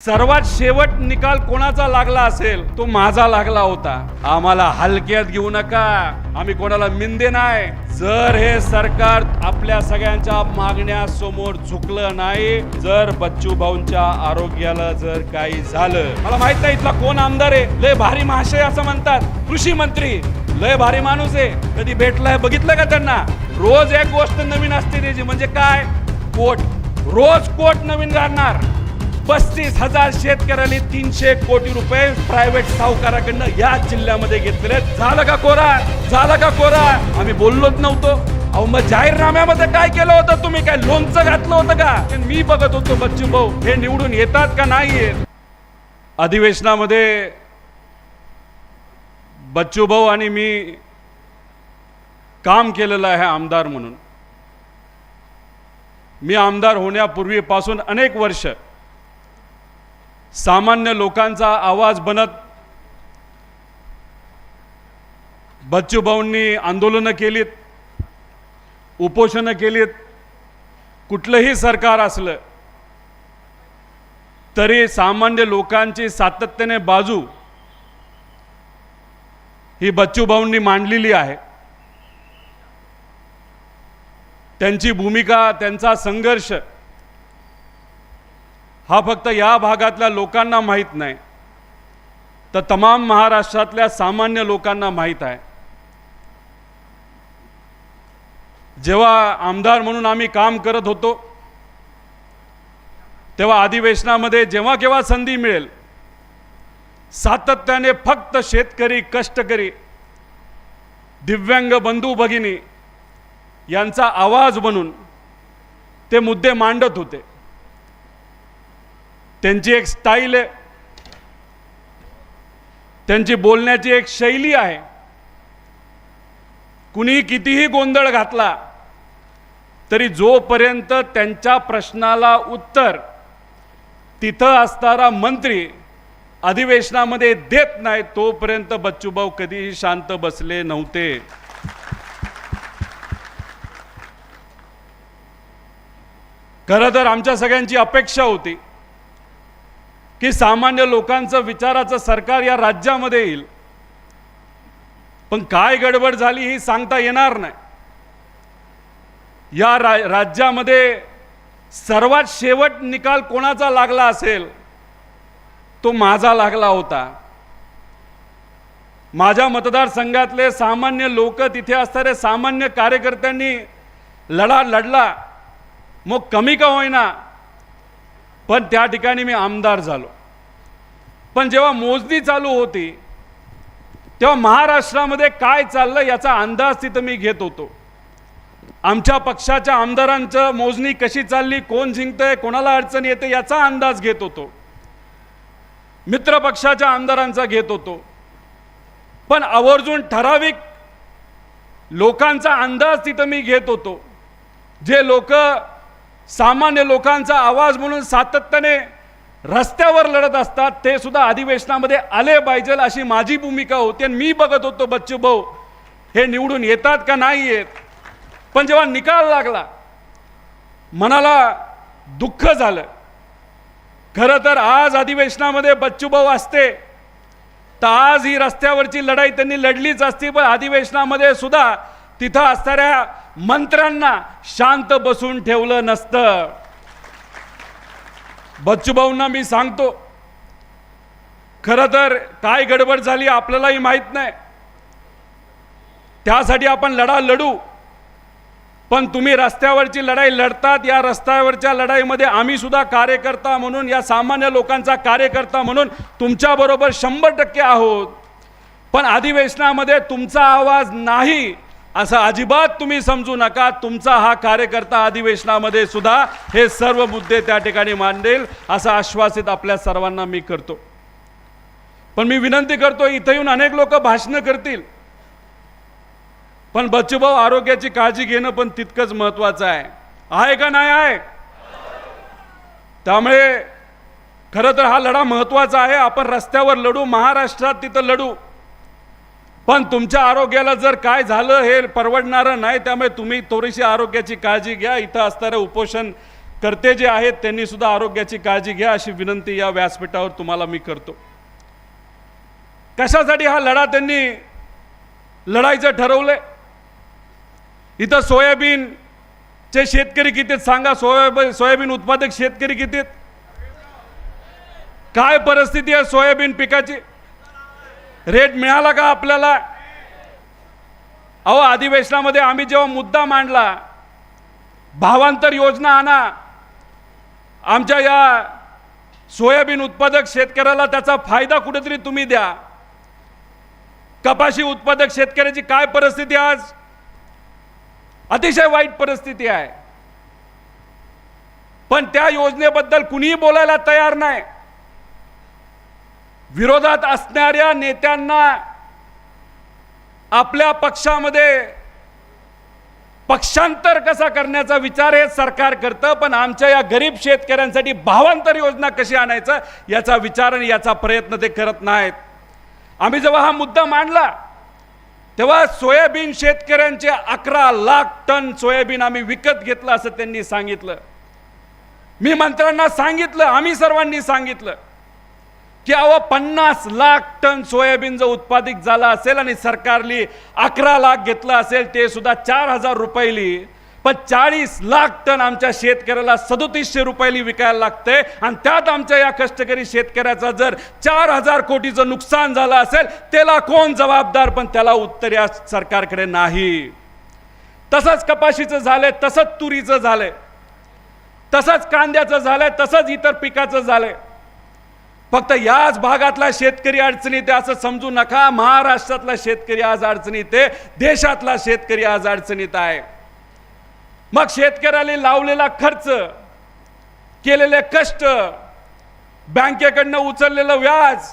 सर्वात शेवट निकाल कोणाचा लागला असेल तो माझा लागला होता। आम्हाला हलक्यात घेऊ नका, आम्ही कोणाला मिंदे नाही। जर हे सरकार आपल्या सगळ्यांच्या मागण्या समोर झुकलं नाही, जर बच्चू भाऊंच्या आरोग्याला जर काही झालं, मला माहित नाही इथला कोण आमदार आहे, लय भारी महाशय असं म्हणतात, कृषी मंत्री लय भारी माणूस आहे, कधी भेटलाय बघितलं का त्यांना? रोज एक गोष्ट नवीन असते त्याची, म्हणजे काय? कोट, रोज कोट नवीन घालणार। 35,000 शेतकऱ्यांनी 300 कोटी रुपये प्रायव्हेट सावकाराकडनं या जिल्ह्यामध्ये घेतलेले। झालं का कोरा? झालं का कोरा? आम्ही बोललोच नव्हतो। अहो मग जाहीरनाम्यामध्ये काय केलं होतं तुम्ही? काय लोणचं घातलं होतं का? मी बघत होतो बच्चू भाऊ हे निवडून येतात का नाही येत। अधिवेशनामध्ये बच्चू भाऊ आणि मी काम केलेलं आहे आमदार म्हणून। मी आमदार होण्यापूर्वीपासून अनेक वर्ष सामान्य लोकांचा आवाज बनत बच्चू भाऊंनी आंदोलनं केलीत, उपोषणं केलीत। कुठलंही सरकार असलं तरी सामान्य लोकांची सातत्याने बाजू ही बच्चू भाऊंनी मांडलेली आहे। त्यांची भूमिका, त्यांचा संघर्ष हा फक्त या भागातल्या लोकांना माहीत नाही, तर तमाम महाराष्ट्रातल्या सामान्य लोकांना माहीत आहे। जेव्हा आमदार म्हणून आम्ही काम करत होतो तेव्हा अधिवेशनामध्ये जेव्हा केव्हा संधी मिळेल, सातत्याने फक्त शेतकरी, कष्टकरी, दिव्यांग बंधू भगिनी यांचा आवाज बनून ते मुद्दे मांडत होते। त्यांची एक स्टाईल आहे, त्यांची बोलण्याची एक शैली आहे। कुणी कितीही गोंधळ घातला तरी जोपर्यंत त्यांच्या प्रश्नाला उत्तर तिथं असणारा मंत्री अधिवेशनामध्ये देत नाही तोपर्यंत बच्चूभाऊ कधीही शांत बसले नव्हते। खरं तर आमच्या सगळ्यांची अपेक्षा होती की सामान्य लोकांचं विचाराचं सरकार या राज्यामध्ये येईल, पण काय गडबड झाली ही सांगता येणार नाही। या राज्यामध्ये सर्वात शेवट निकाल कोणाचा लागला असेल तो माझा लागला होता। माझ्या मतदारसंघातले सामान्य लोक, तिथे असणारे सामान्य कार्यकर्त्यांनी लढा लढला, मग कमी का होईना, पण त्या ठिकाणी मी आमदार झालो। पण जेव्हा मोजणी चालू होती तेव्हा महाराष्ट्रामध्ये काय चाललं याचा अंदाज तिथं मी घेत होतो। आमच्या पक्षाच्या आमदारांचं मोजणी कशी चालली, कोण जिंकतंय, कोणाला अडचण येते याचा अंदाज घेत होतो, मित्र पक्षाच्या आमदारांचा घेत होतो। पण आवर्जून ठराविक लोकांचा अंदाज तिथं मी घेत होतो, जे लोक सामान्य लोकांचा आवाज म्हणून सातत्याने रस्त्यावर लढत असतात, ते सुद्धा अधिवेशनामध्ये आले पाहिजे अशी माझी भूमिका होती। आणि मी बघत होतो बच्चू भाऊ हे निवडून येतात का नाही येत। पण जेव्हा निकाल लागला मनाला दुःख झालं। खरं तर आज अधिवेशनामध्ये बच्चू भाऊ असते तर आज ही रस्त्यावरची लढाई त्यांनी लढलीच असती, पण अधिवेशनामध्ये सुद्धा तिथं असणाऱ्या मंत्र्यांना शांत बसून ठेवलं नसतं। बच्चू भाऊंना मी सांगतो, खरं तर काय गडबड झाली आपल्यालाही माहित नाही, त्यासाठी आपण लढा लढू, पण तुम्ही रस्त्यावरची लढाई लढतात, या रस्त्यावरच्या लढाईमध्ये आम्ही सुद्धा कार्यकर्ता म्हणून, या सामान्य लोकांचा कार्यकर्ता म्हणून तुमच्याबरोबर 100% आहोत। पण अधिवेशनामध्ये तुमचा आवाज नाही असं अजिबात तुम्ही समजू नका। तुमचा हा कार्यकर्ता अधिवेशनामध्ये सुद्धा हे सर्व मुद्दे त्या ठिकाणी मांडेल असं आश्वासित आपल्या सर्वांना मी करतो। पण मी विनंती करतो, इथे येऊन अनेक लोक भाषणं करतील, पण बच्चूभाऊ आरोग्याची काळजी घेणं पण तितकंच महत्त्वाचं आहे का नाही आहे? त्यामुळे खरं तर हा लढा महत्त्वाचा आहे। आपण रस्त्यावर लढू, महाराष्ट्रात तिथं लढू, पण तुमच्या आरोग्याला जर काय झालं हे परवडणारं नाही। त्यामुळे तुम्ही थोडीशी आरोग्याची काळजी घ्या। इथं असणारं उपोषण कर्ते जे आहेत त्यांनी सुद्धा आरोग्याची काळजी घ्या अशी विनंती या व्यासपीठावर तुम्हाला मी करतो. कशासाठी हा लढा त्यांनी लढायचं ठरवलंय? इथं सोयाबीनचे शेतकरी किती आहेत सांगा? सोयाबीन उत्पादक शेतकरी किती आहेत? काय परिस्थिती आहे सोयाबीन पिकाची? रेट मिळाला का आपल्याला? अहो, अधिवेशनामध्ये आम्ही जेव्हा मुद्दा मांडला भावांतर योजना आणा, आमच्या या सोयाबीन उत्पादक शेतकऱ्याला त्याचा फायदा कुठेतरी तुम्ही द्या. कपाशी उत्पादक शेतकऱ्याची काय परिस्थिती आज? अतिशय वाईट परिस्थिती आहे. पण त्या योजनेबद्दल कुणीही बोलायला तयार नाही. विरोधात असणाऱ्या नेत्यांना आपल्या पक्षामध्ये पक्षांतर कसा करण्याचा विचार हे सरकार करतं, पण आमच्या या गरीब शेतकऱ्यांसाठी भावांतर योजना कशी आणायचं याचा विचार आणि याचा प्रयत्न ते करत नाहीत. आम्ही जेव्हा हा मुद्दा मांडला तेव्हा सोयाबीन शेतकऱ्यांचे 11 लाख टन सोयाबीन आम्ही विकत घेतलं असं त्यांनी सांगितलं. मी मंत्र्यांना सांगितलं, आम्ही सर्वांनी सांगितलं की अहो 50 लाख टन सोयाबीन जर उत्पादित झाला असेल आणि सरकारने 11 लाख घेतलं असेल ते सुद्धा 4,000 रुपयाली, पण 40 लाख टन आमच्या शेतकऱ्याला 3700 रुपयाली विकायला लागतंय. आणि त्यात आमच्या या कष्टकरी शेतकऱ्याचा जर 4,000 कोटीचं नुकसान झालं असेल त्याला कोण जबाबदार? पण त्याला उत्तर या सरकारकडे नाही. तसंच कपाशीचं झालंय, तसंच तुरीचं झालंय, तसंच कांद्याचं झालंय, तसंच इतर पिकाचं झालंय. फक्त याच भागातला शेतकरी अडचणीत आहे असं समजू नका. महाराष्ट्रातला शेतकरी आज अडचणीत आहे, देशातला शेतकरी आज अडचणीत आहे. मग शेतकऱ्याला लावलेला खर्च, केलेले कष्ट, बँकेकडनं उचललेलं व्याज,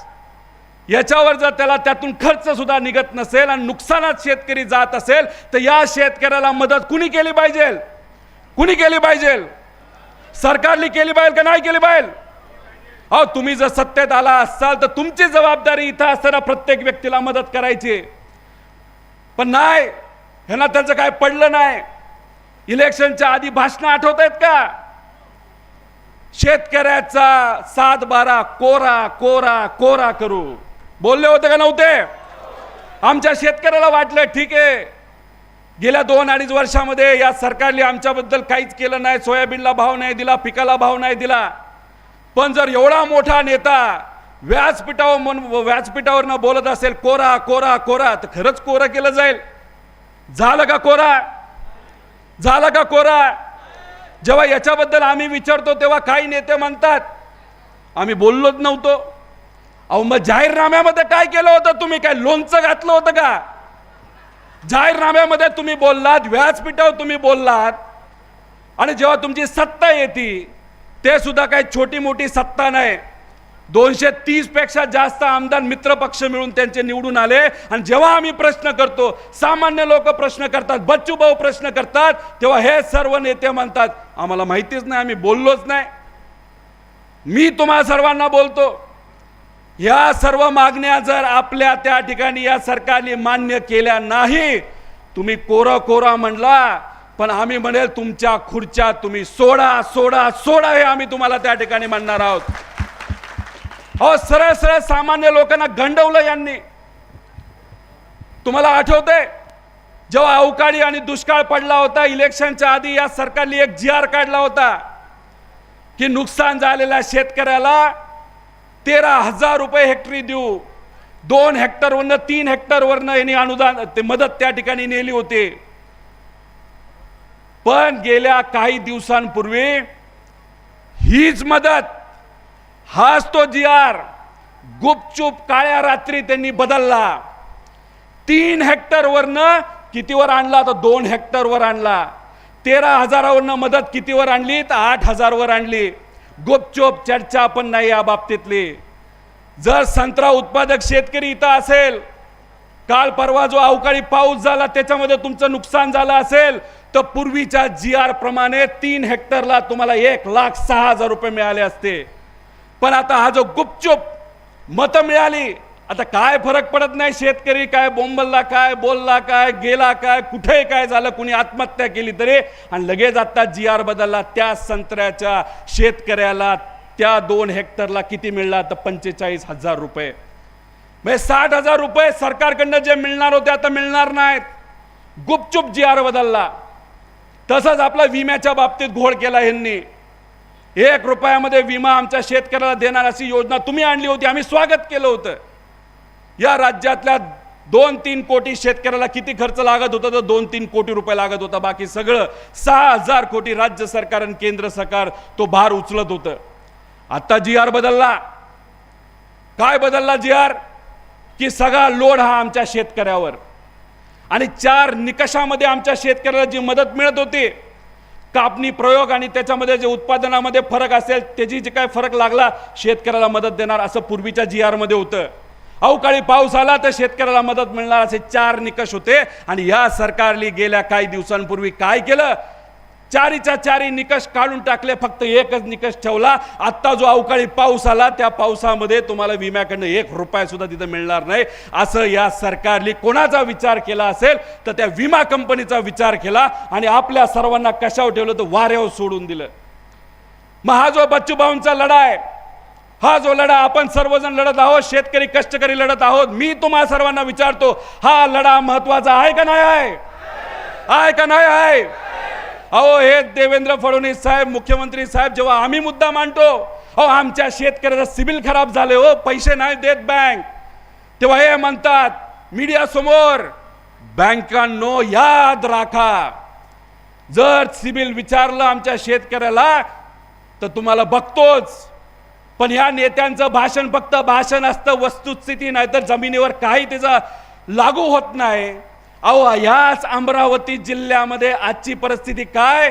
याच्यावर जर त्याला त्यातून खर्च सुद्धा निघत नसेल आणि नुकसानात शेतकरी जात असेल तर या शेतकऱ्याला मदत कुणी केली पाहिजे? कुणी केली पाहिजे? सरकारने केली पाहिजे का नाही केली पाहिजे? अहो, तुम्ही जर सत्तेत आला असाल तर तुमची जबाबदारी इथं असताना प्रत्येक व्यक्तीला मदत करायची. पण नाही, ह्यांना त्याचं काय पडलं नाही. इलेक्शनच्या आधी भाषणं आठवत आहेत का? शेतकऱ्याचा 7-12 कोरा कोरा कोरा करू बोलले होते का नव्हते? आमच्या शेतकऱ्याला वाटलं ठीक आहे, गेल्या 2-2.5 वर्षामध्ये या सरकारने आमच्याबद्दल काहीच केलं नाही, सोयाबीनला भाव नाही दिला, पिकाला भाव नाही दिला. पण जर एवढा मोठा नेता व्यासपीठावर बोलत असेल कोरा कोरा कोरा, तर खरंच कोरा केलं जाईल. झालं का कोरा? झालं का कोरा? जेव्हा याच्याबद्दल आम्ही विचारतो तेव्हा काही नेते म्हणतात आम्ही बोललोच नव्हतो. अहो, मग जाहीरनाम्यामध्ये काय केलं होतं तुम्ही? काय लोणचं घातलं होतं का? जाहीरनाम्यामध्ये तुम्ही बोललात, व्यासपीठावर तुम्ही बोललात, आणि जेव्हा तुमची सत्ता येते ते सुद्धा काही छोटी मोठी सत्ता नाही. 230 पेक्षा जास्त आमदार मित्र पक्ष मिळून त्यांचे निवडून आले. आणि जेव्हा आम्ही प्रश्न करतो, सामान्य लोक प्रश्न करतात, बच्चू भाऊ प्रश्न करतात, तेव्हा हे सर्व नेते म्हणतात आम्हाला माहितीच नाही, आम्ही बोललोच नाही. मी तुम्हा सर्वांना बोलतो, या सर्व मागण्या जर आपल्या त्या ठिकाणी या सरकारने मान्य केल्या नाही, तुम्ही कोरा कोरा म्हणला, पण आम्ही म्हणेल तुमच्या खुर्च्या तुम्ही सोडा सोडा सोडा, हे आम्ही तुम्हाला त्या ठिकाणी म्हणणार आहोत. हो, सरळ सरळ सामान्य लोकांना गंडवलं यांनी. तुम्हाला आठवतंय जेव्हा अवकाळी आणि दुष्काळ पडला होता, इलेक्शनच्या आधी या सरकारने एक GR काढला होता की नुकसान झालेल्या शेतकऱ्याला 13,000 रुपये हेक्टरी देऊ. 2 हेक्टरवरनं 3 हेक्टरवरनं यांनी अनुदान ते मदत त्या ठिकाणी नेली होती. पण गेल्या काही दिवसांपूर्वी हीच मदत, हाच तो GR गुपचूप काळ्या रात्री त्यांनी बदलला. 3 हेक्टरवरनं कितीवर आणला? तर 2 हेक्टरवर आणला. 13,000वरनं मदत कितीवर आणली? तर 8,000वर आणली. गुपचूप चर्चा पण नाही या बाबतीतली. जर संत्रा उत्पादक शेतकरी इथं असेल, काल परवा जो अवकाळी पाऊस झाला त्याच्यामध्ये तुमचं नुकसान झालं असेल, तर पूर्वीच्या GR प्रमाणे 3 हेक्टरला तुम्हाला 1,06,000 रुपये मिळाले असते. पण आता हा जो गुपचूप मतं मिळाली, आता काय फरक पडत नाही, शेतकरी काय बोंबलला, काय बोलला, काय गेला, काय कुठे काय झालं, कुणी आत्महत्या केली तरी, आणि लगेच आता GR बदलला. त्या संत्र्याच्या शेतकऱ्याला त्या 2 हेक्टरला किती मिळला तर 45,000 रुपये. म्हणजे 60,000 रुपये सरकारकडनं जे मिळणार होते आता मिळणार नाहीत. गुपचूप GR बदलला. तसंच आपला विम्याच्या बाबतीत घोळ केला ह्यांनी. 1 रुपयामध्ये विमा आमच्या शेतकऱ्याला देणार अशी योजना तुम्ही आणली होती, आम्ही स्वागत केलं होतं. या राज्यातल्या 2-3 कोटी शेतकऱ्याला किती खर्च लागत होता तर 2-3 कोटी रुपये लागत होता. बाकी सगळं 6,000 कोटी राज्य सरकार आणि केंद्र सरकार तो भार उचलत होतं. आता GR बदलला. काय बदलला GR? की सगळा लोड हा आमच्या शेतकऱ्यावर. आणि 4 निकषामध्ये आमच्या शेतकऱ्याला जी मदत मिळत होती, कापणी प्रयोग आणि त्याच्यामध्ये जे उत्पादनामध्ये फरक असेल त्याची जे काय फरक लागला शेतकऱ्याला मदत देणार असं पूर्वीच्या GR मध्ये होतं. अवकाळी पाऊस आला तर शेतकऱ्याला मदत मिळणार असे 4 निकष होते. आणि या सरकारने गेल्या काही दिवसांपूर्वी काय केलं? 4च्या 4 निकष काढून टाकले, फक्त एकच निकष ठेवला. आता जो अवकाळी पाऊस आला त्या पावसामध्ये तुम्हाला विम्याकडनं 1 रुपया सुद्धा तिथं मिळणार नाही असं या सरकारने कोणाचा विचार केला असेल तर त्या विमा कंपनीचा विचार केला आणि आपल्या सर्वांना कशावर ठेवलं तर वाऱ्यावर सोडून दिलं. मग हा जो बच्चूभाऊंचा लढा आहे, हा जो लढा आपण सर्वजण लढत आहोत, शेतकरी कष्टकरी लढत आहोत, मी तुम्हा सर्वांना विचारतो, हा लढा महत्वाचा आहे का नाही आहे? आहे का नाही आहे? अहो हे देवेंद्र फडणवीस साहेब, मुख्यमंत्री साहेब, जेव्हा आम्ही मुद्दा मांडतो, अहो आमच्या शेतकऱ्याचा सिबिल खराब झाले हो, पैसे नाही देत बँक, तेव्हा हे म्हणतात मीडिया समोर, बँकांनो याद राखा, जर सिबिल विचारलं आमच्या शेतकऱ्याला तर तुम्हाला बघतोच. पण ह्या नेत्यांचं भाषण फक्त भाषण असतं, वस्तुस्थिती नाही तर जमिनीवर काही त्याचा लागू होत नाही. अहो ह्याच अमरावती जिल्ह्यामध्ये आजची परिस्थिती काय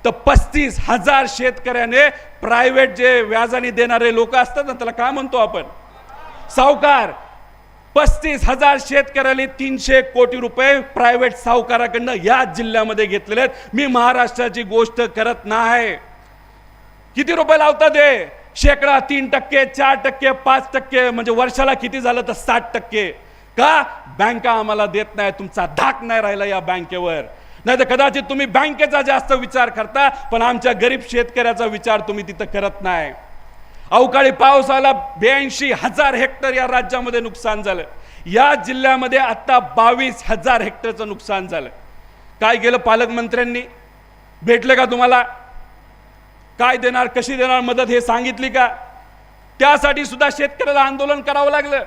तर 35,000 शेतकऱ्याने प्रायव्हेट जे व्याजाने देणारे लोक असतात ना, त्याला काय म्हणतो आपण, सावकार, 35,000 शेतकऱ्याने 300 कोटी रुपये प्रायव्हेट सावकाराकडनं या जिल्ह्यामध्ये घेतलेले आहेत. मी महाराष्ट्राची गोष्ट करत नाही. किती रुपये लावतात ते? शेकडा, 3%, 4%, 5%, म्हणजे वर्षाला किती झालं तर 60%. का? बँका आम्हाला देत नाही, तुमचा धाक नाही राहिला या बँकेवर. नाही तर कदाचित तुम्ही बँकेचा जास्त विचार करता पण आमच्या गरीब शेतकऱ्याचा विचार तुम्ही तिथं करत नाही. अवकाळी पावसाला 82,000 हेक्टर या राज्यामध्ये नुकसान झालं. या जिल्ह्यामध्ये आता 22,000 हेक्टरचं नुकसान झालं. काय केलं पालकमंत्र्यांनी? भेटले का तुम्हाला? काय देणार, कशी देणार मदत हे सांगितली का? त्यासाठी सुद्धा शेतकऱ्याला आंदोलन करावं लागलं.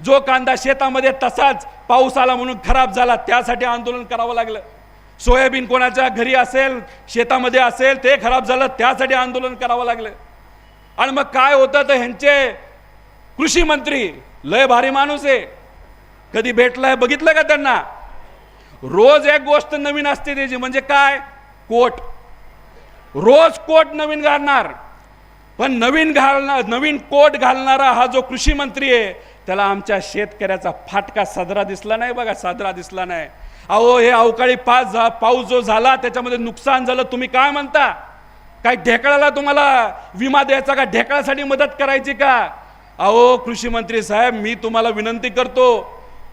जो कांदा शेतामध्ये तसाच पाऊस आला म्हणून खराब झाला त्यासाठी आंदोलन करावं लागलं. सोयाबीन कोणाच्या घरी असेल, शेतामध्ये असेल, ते खराब झालं त्यासाठी आंदोलन करावं लागलं. आणि मग काय होतं तर ह्यांचे कृषी मंत्री लय भारी माणूस आहे, कधी भेटलाय बघितलं का त्यांना? रोज एक गोष्ट नवीन असते त्याची, म्हणजे काय, कोट. रोज कोट नवीन घालणार. पण नवीन कोट घालणारा हा जो कृषी मंत्री आहे त्याला आमच्या शेतकऱ्याचा फाटका सदरा दिसला नाही. बघा, सदरा दिसला नाही. अहो हे अवकाळी पाऊस जो झाला त्याच्यामध्ये नुकसान झालं, तुम्ही काय म्हणता? काय ढेकळाला तुम्हाला विमा द्यायचा का? ढेकळासाठी मदत करायची का? अहो कृषी मंत्री साहेब, मी तुम्हाला विनंती करतो,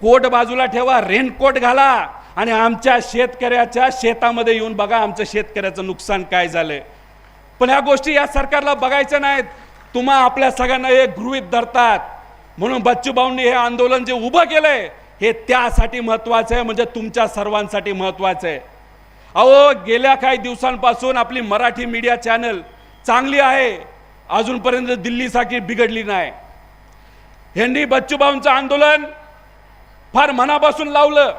कोट बाजूला ठेवा, रेनकोट घाला आणि आमच्या शेतकऱ्याच्या शेतामध्ये येऊन बघा आमच्या शेतकऱ्याचं नुकसान काय झालंय. पण ह्या गोष्टी या सरकारला बघायच्या नाहीत. तुम्हा आपल्या सगळ्यांना हे गृहीत धरतात. म्हणून बच्चूभाऊंनी हे आंदोलन जे उभं केलंय हे त्यासाठी महत्वाचं आहे, म्हणजे तुमच्या सर्वांसाठी महत्वाचं आहे. अहो गेल्या काही दिवसांपासून आपली मराठी मीडिया चॅनल चांगली आहे, अजूनपर्यंत दिल्लीसारखी बिघडली नाही. ह्यांनी बच्चूभाऊंचं आंदोलन फार मनापासून लावलं.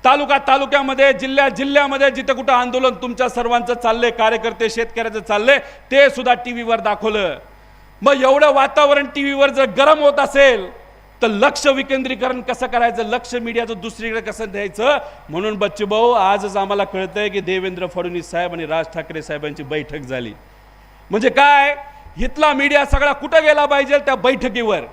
तालुक्यामध्ये, जिल्ह्यामध्ये जिथे कुठं आंदोलन तुमच्या सर्वांचं चाललंय, कार्यकर्ते शेतकऱ्याचं चाललंय, ते सुद्धा टीव्हीवर दाखवलं. मग एवढं वातावरण टीव्हीवर जर गरम होत असेल तर लक्ष विकेंद्रीकरण कसं करायचं, लक्ष मीडियाचं दुसरीकडे कसं द्यायचं? म्हणून बच्चूभाऊ आजच आम्हाला कळतंय की देवेंद्र फडणवीस साहेब आणि राज ठाकरे साहेबांची बैठक झाली. म्हणजे काय, इथला मीडिया सगळा कुठं गेला पाहिजे त्या बैठकीवर,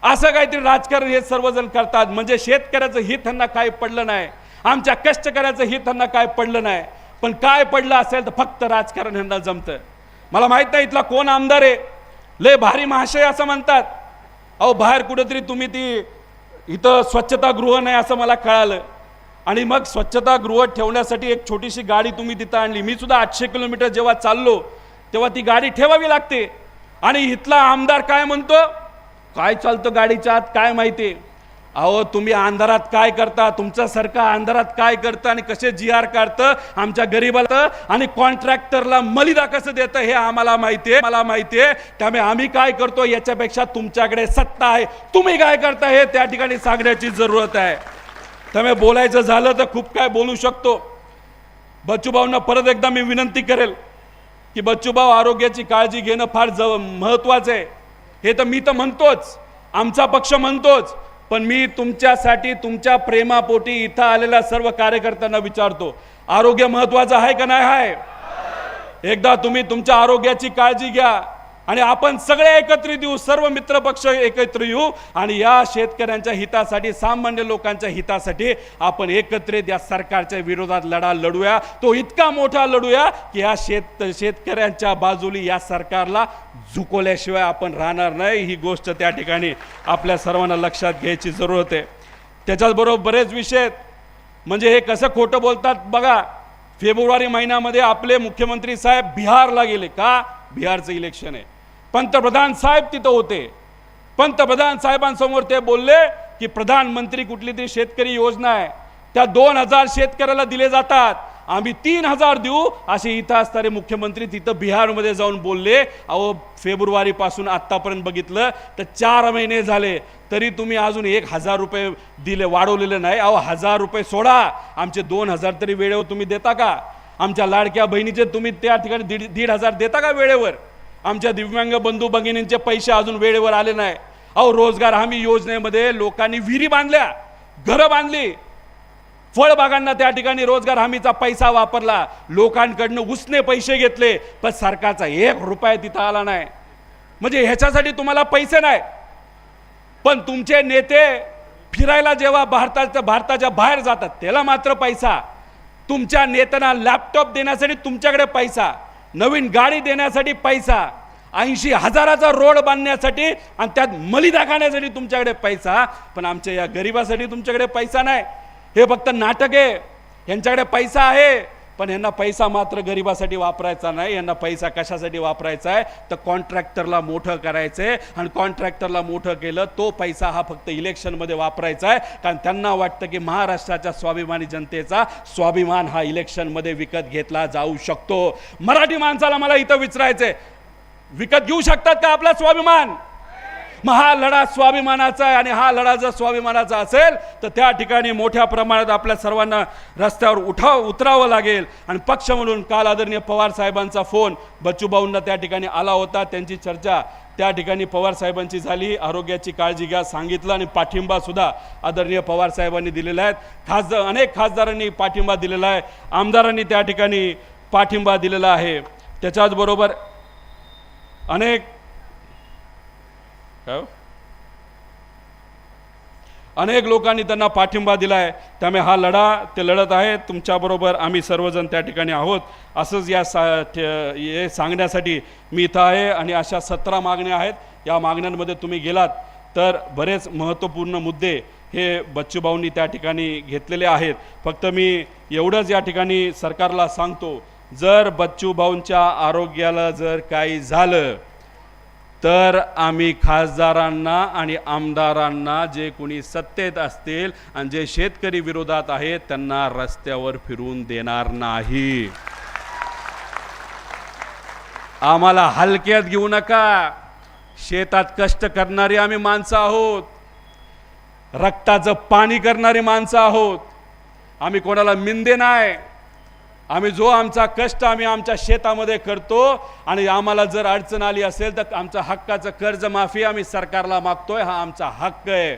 असं काहीतरी राजकारण हे सर्वजण करतात. म्हणजे शेतकऱ्याचं हित त्यांना काय पडलं नाही, आमच्या कष्टकऱ्याचं हित त्यांना काय पडलं नाही. पण काय पडलं असेल तर फक्त राजकारण ह्यांना जमतं. मला माहित नाही इथला कोण आमदार आहे, लय भारी महाशय असं म्हणतात. अहो बाहेर कुठेतरी तुम्ही ती इथं स्वच्छतागृह नाही असं मला कळालं, आणि मग स्वच्छतागृह ठेवण्यासाठी एक छोटीशी गाडी तुम्ही तिथं आणली. मी सुद्धा 800 किलोमीटर जेव्हा चाललो तेव्हा ती गाडी ठेवावी लागते, आणि इथला आमदार काय म्हणतो, काय चालतं गाडीच्या आत काय माहिती. अहो तुम्ही अंधारात काय करता, तुमचं सरकार अंधारात काय करतं आणि कसे GR काढतं आमच्या गरीबाला आणि कॉन्ट्रॅक्टरला मलिदा कसं देतं हे आम्हाला माहिती आहे, मला माहिती आहे. त्यामुळे आम्ही काय करतो याच्यापेक्षा तुमच्याकडे सत्ता आहे, तुम्ही काय करता हे त्या ठिकाणी सांगण्याची जरूरत आहे. त्यामुळे बोलायचं झालं तर खूप काय बोलू शकतो. बच्चूभाऊंना परत एकदा मी विनंती करेल की बच्चूभाऊ, आरोग्याची काळजी घेणं फार महत्त्वाचं आहे. हे तर मी तर म्हणतोच, आमचा पक्ष म्हणतोच, पण मी तुमच्यासाठी तुमच्या प्रेमापोटी इथं आलेल्या सर्व कार्यकर्त्यांना विचारतो, आरोग्य महत्त्वाचं आहे का नाही आहे? एकदा तुम्ही तुमच्या आरोग्याची काळजी घ्या आणि आपण सगळे एकत्रित येऊ, सर्व मित्र पक्ष एकत्र येऊ आणि या शेतकऱ्यांच्या हितासाठी, सामान्य लोकांच्या हितासाठी आपण एकत्रित या सरकारच्या विरोधात लढा लढूया. तो इतका मोठा लढूया की या शेतकऱ्यांच्या बाजूली या सरकारला झुकवल्याशिवाय आपण राहणार नाही. ही गोष्ट त्या ठिकाणी आपल्या सर्वांना लक्षात घ्यायची जरूरत आहे. त्याच्याचबरोबर बरेच विषय म्हणजे हे कसं खोटं बोलतात बघा. फेब्रुवारी महिन्यामध्ये आपले मुख्यमंत्री साहेब बिहारला गेले का? बिहारचं इलेक्शन आहे. पंतप्रधान साहेब तिथं होते. पंतप्रधान साहेबांसमोर ते बोलले की प्रधानमंत्री कुठली तरी शेतकरी योजना आहे, त्या 2000 शेतकऱ्याला दिले जातात, आम्ही 3000 देऊ, असे इथं असणारे मुख्यमंत्री तिथं बिहारमध्ये जाऊन बोलले. अहो फेब्रुवारीपासून आत्तापर्यंत बघितलं तर 4 महिने झाले, तरी तुम्ही अजून 1000 रुपये दिले, वाढवलेले नाही. अहो 1000 रुपये सोडा, आमचे 2000 तरी वेळेवर तुम्ही देता का? आमच्या लाडक्या बहिणीचे तुम्ही त्या ठिकाणी 1500 देता का वेळेवर? आमच्या दिव्यांग बंधू भगिनींचे पैसे अजून वेळेवर आले नाही. अहो रोजगार हमी योजनेमध्ये लोकांनी विहिरी बांधल्या, घरं बांधली, फळबागांना त्या ठिकाणी रोजगार हमीचा पैसा वापरला, लोकांकडनं उसने पैसे घेतले, पण सरकारचा 1 रुपया तिथं आला नाही. म्हणजे ह्याच्यासाठी तुम्हाला पैसे नाही, पण तुमचे नेते फिरायला जेव्हा भारताच्या बाहेर जातात त्याला मात्र पैसा. तुमच्या नेत्यांना लॅपटॉप देण्यासाठी तुमच्याकडे पैसा, नवीन गाडी देण्यासाठी पैसा, 80,000चा रोड बांधण्यासाठी आणि त्यात मलिदा खाण्यासाठी तुमच्याकडे पैसा, पण आमच्या या गरिबासाठी तुमच्याकडे पैसा नाही. हे फक्त नाटक आहे. यांच्याकडे पैसा आहे पण यांना पैसा मात्र गरिबासाठी वापरायचा नाही. यांना पैसा कशासाठी वापरायचा आहे तर कॉन्ट्रॅक्टरला मोठं करायचं आहे, आणि कॉन्ट्रॅक्टरला मोठं केलं तो पैसा हा फक्त इलेक्शनमध्ये वापरायचा आहे. कारण त्यांना वाटतं की महाराष्ट्राच्या स्वाभिमानी जनतेचा स्वाभिमान हा इलेक्शनमध्ये विकत घेतला जाऊ शकतो. मराठी माणसाला मला इथं विचारायचं आहे, विकत घेऊ शकतात का आपला स्वाभिमान? मग हा लढा स्वाभिमानाचा आहे, आणि हा लढा जर स्वाभिमानाचा असेल तर त्या ठिकाणी मोठ्या प्रमाणात आपल्या सर्वांना रस्त्यावर उतरावं लागेल. आणि पक्ष म्हणून काल आदरणीय पवार साहेबांचा फोन बच्चूभाऊंना त्या ठिकाणी आला होता, त्यांची चर्चा त्या ठिकाणी पवार साहेबांची झाली. आरोग्याची काळजी घ्या सांगितलं आणि पाठिंबा सुद्धा आदरणीय पवार साहेबांनी दिलेला आहे. अनेक खासदारांनी पाठिंबा दिलेला आहे, आमदारांनी त्या ठिकाणी पाठिंबा दिलेला आहे. त्याच्याचबरोबर अनेक लोकांनी त्यांना पाठिंबा दिलाय. त्यामुळे हा लढा ते लढत आहे. तुमच्याबरोबर आम्ही सर्वजण त्या ठिकाणी आहोत असंच हे सांगण्यासाठी मी इथं आहे. आणि अशा 17 मागण्या आहेत. या मागण्यांमध्ये तुम्ही गेलात तर बरेच महत्त्वपूर्ण मुद्दे हे बच्चूभाऊंनी त्या ठिकाणी घेतलेले आहेत. फक्त मी एवढंच या ठिकाणी सरकारला सांगतो, जर बच्चूभाऊंच्या आरोग्याला जर काही झालं तर आम्ही खासदारांना आणि आमदारांना, जे कोणी सत्तेत असतील आणि जे शेतकरी विरोधात आहेत त्यांना रस्त्यावर फिरून देणार नाही. आम्हाला हलक्यात घेऊ नका. शेतात कष्ट करणारी आम्ही माणसं आहोत, रक्ताचं पाणी करणारी माणसं आहोत. आम्ही कोणाला मिंदे नाही. आम्ही जो आमचा कष्ट आम्ही आमच्या शेतामध्ये करतो, आणि आम्हाला जर अडचण आली असेल तर आमच्या हक्काचं कर्जमाफी आम्ही सरकारला मागतोय, हा आमचा हक्क आहे.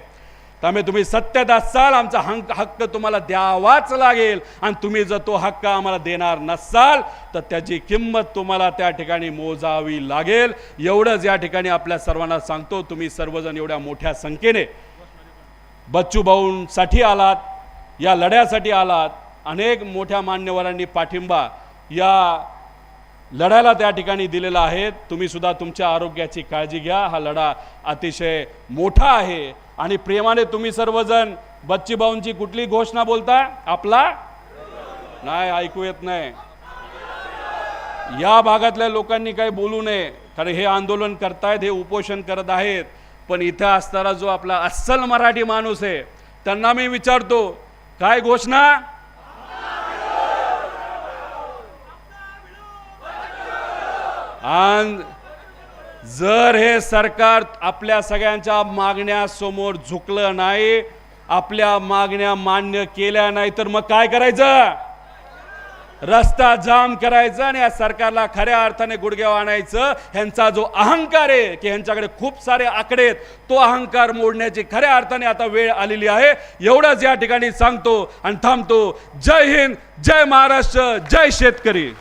त्यामुळे तुम्ही सत्तेत असाल, आमचा हक्क तुम्हाला द्यावाच लागेल. आणि तुम्ही जर तो हक्क आम्हाला देणार नसाल तर त्याची किंमत तुम्हाला त्या ठिकाणी मोजावी लागेल. एवढंच या ठिकाणी आपल्या सर्वांना सांगतो. तुम्ही सर्वजण एवढ्या मोठ्या संख्येने बच्चूभाऊंसाठी आलात, या लढ्यासाठी आलात. अनेक मोठ्या मान्यवरांनी पाठिंबा या लढायला त्या ठिकाणी दिलेला आहे. तुम्ही सुद्धा तुमच्या आरोग्याची काळजी घ्या. हा लढा अतिशय मोठा आहे आणि प्रेमाने तुम्ही सर्वजण बच्चूभाऊंची कुठली घोषणा बोलता? आपला नाही, ऐकू येत नाही. या भागातल्या लोकांनी काही बोलू नये, कारण हे आंदोलन करतायत, हे उपोषण करत आहेत. पण इथं असणारा जो आपला अस्सल मराठी माणूस आहे त्यांना मी विचारतो, काय घोषणा? आणि जर हे सरकार आपल्या सगळ्यांच्या मागण्या समोर झुकलं नाही, आपल्या मागण्या मान्य केल्या नाही, तर मग काय करायचं? रस्ता जाम करायचा आणि या सरकारला खऱ्या अर्थाने गुडघ्यावर आणायचं. ह्यांचा जो अहंकार आहे की ह्यांच्याकडे खूप सारे आकडे आहेत, तो अहंकार मोडण्याची खऱ्या अर्थाने आता वेळ आलेली आहे. एवढंच या ठिकाणी सांगतो आणि थांबतो. जय हिंद, जय महाराष्ट्र, जय शेतकरी.